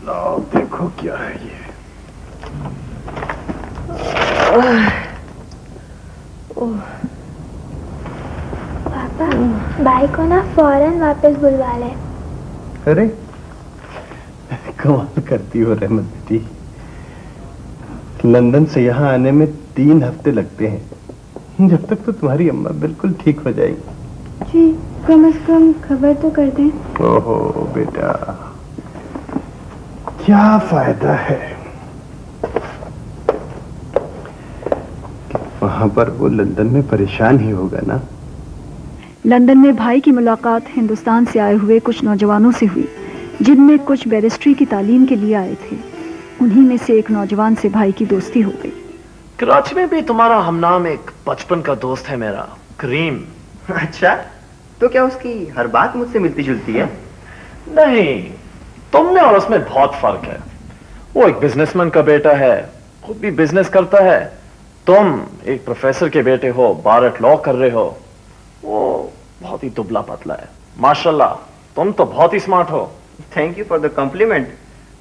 لاؤ دیکھو کیا ہے یہ. پاپا بھائی کو نا فوراً واپس بلوا لے. ارے کمال کرتی ہو رحمت بیٹی. لندن سے یہاں آنے میں 3 ہفتے لگتے ہیں. جب تک تو تمہاری اماں بالکل ٹھیک ہو جائے گی. جی کم از کم خبر تو کر دیں. اوہو بیٹا کیا فائدہ ہے وہاں پر وہ لندن میں پریشان ہی ہوگا نا. لندن میں بھائی کی ملاقات ہندوستان سے آئے ہوئے کچھ نوجوانوں سے ہوئی جن میں کچھ بیرسٹری کی تعلیم کے لیے آئے تھے. انہی میں سے ایک نوجوان سے بھائی کی دوستی ہو گئی. کراچی میں بھی تمہارا ہم نام ایک بچپن کا دوست ہے میرا کریم. اچھا تو کیا اس کی ہر بات مجھ سے ملتی جلتی ہے؟ نہیں تم میں اور اس میں بہت فرق ہے. وہ ایک بزنس مین کا بیٹا ہے خود بھی بزنس کرتا ہے. تم ایک پروفیسر کے بیٹے ہو بار ایٹ لا کر رہے ہو. وہ بہت ہی دبلا پتلا ہے. ماشاءاللہ تم تو بہت ہی اسمارٹ ہو. Thank you for the compliment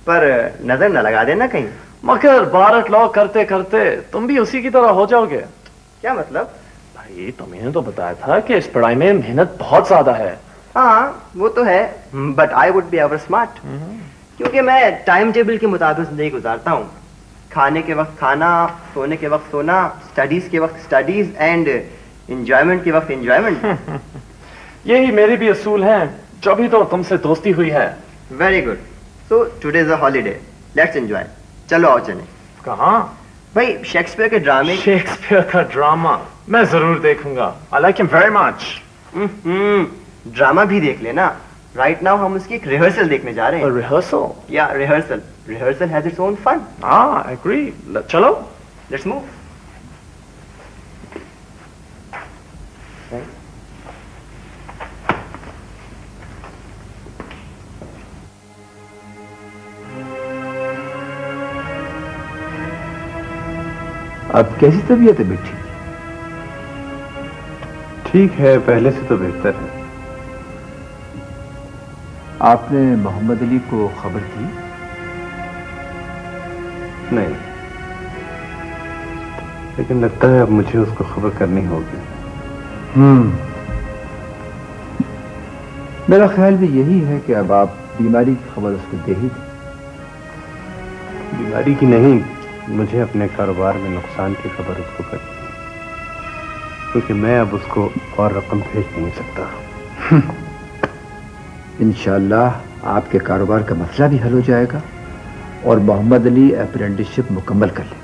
پر نظر نہ لگا دینا کہیں. مگر بار ایٹ لا کرتے کرتے تم بھی اسی کی طرح ہو جاؤ گے. کیا مطلب؟ بھائی تمہیں نے تو بتایا تھا کہ اس پڑھائی میں محنت بہت زیادہ ہے. ہاں وہ تو ہے but I would be ever smart کیونکہ میں ٹائم ٹیبل کے مطابق زندگی گزارتا ہوں. کھانے کے وقت کھانا, سونے کے وقت سونا, اسٹڈیز کے وقت اسٹڈیز اینڈ انجوائمنٹ کے وقت انجوائمنٹ. یہی میرے بھی اصول ہیں جبھی تو تم سے دوستی ہوئی ہے. Very good. So today is a holiday, let's enjoy. چلو آؤ چلیں. کہاں؟ بھائی شیکسپیئر کے ڈرامے. شیکسپیئر کا ڈراما میں ضرور دیکھوں گا. آئی لائک ہم ویری مچ. ڈرامہ بھی دیکھ لینا. رائٹ ناؤ ہم اس کی ایک ریہرسل دیکھنے جا رہے ہیں. ریہرسل؟ یا rehearsal. Rehearsal has its own fun. ہاں آئی ایگری. چلو لیٹس موو. اب کیسی طبیعت ہے بیٹی؟ ٹھیک ہے پہلے سے تو بہتر ہے. آپ نے محمد علی کو خبر دی؟ نہیں لیکن لگتا ہے اب مجھے اس کو خبر کرنی ہوگی. میرا خیال بھی یہی ہے کہ اب آپ بیماری کی خبر اس کو دے ہی دیں. بیماری کی نہیں, مجھے اپنے کاروبار میں نقصان کی خبر اس کو کرنی ہے کیونکہ میں اب اس کو اور رقم بھیج نہیں سکتا. انشاءاللہ آپ کے کاروبار کا مسئلہ بھی حل ہو جائے گا اور محمد علی اپرینٹسشپ مکمل کر لے گا.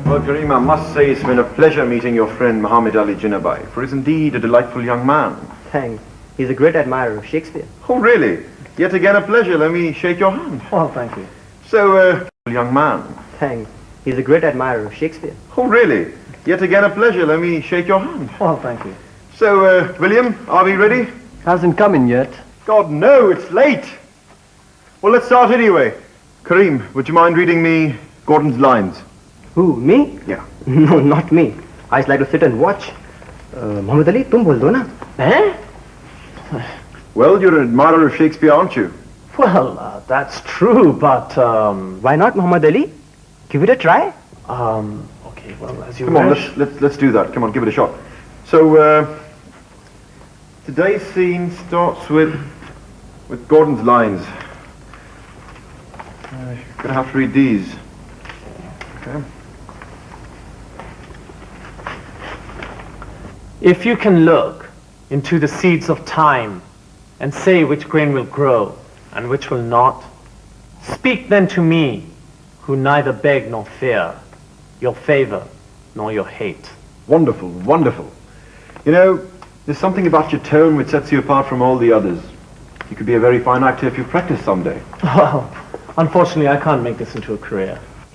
Well, Kareem, I must say it's been a pleasure meeting your friend Muhammad Ali Jinnah, for he's indeed a delightful young man. Thanks. He's a great admirer of Shakespeare. Oh, really? Yet again a pleasure. Let me shake your hand. Oh, thank you. So, young man. Thanks. He's a great admirer of Shakespeare. Oh, really? Yet again a pleasure. Let me shake your hand. Oh, thank you. So, William, are we ready? Hasn't come in yet. God, no, it's late. Well, let's start anyway. Kareem, would you mind reading me Gordon's lines? Who, me? Yeah. No, not me. I just like to sit and watch. Muhammad Ali, tum bol do na. Well, you're an admirer of Shakespeare, aren't you? Well, that's true, but Why not Muhammad Ali? Give it a try. Okay, well, as you Come on, wish. let's do that. Come on, give it a shot. So, today's scene starts with Gordon's lines. You're gonna have to read these. Okay. If you can look into the seeds of time and say which grain will grow and which will not, speak then to me, who neither beg nor fear your favor nor your hate. Wonderful, wonderful. You know, there's something about your tone which sets you apart from all the others. You could be a very fine actor if you practice someday. Well, unfortunately, I can't make this into a career.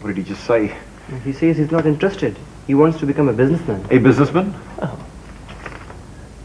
What did he just say? He says he's not interested. He wants to become a businessman. A businessman?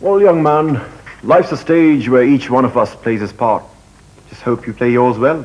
Well, young man, life's a stage where each one of us plays his part. Just hope you play yours well.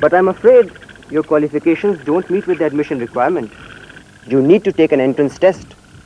but I'm afraid your qualifications don't meet with the admission requirement. You need to take an entrance test.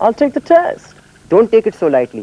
I'll take the test. Don't take it so lightly.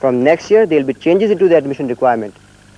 From next year there will be changes into the admission requirement.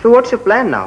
So what's your plan now?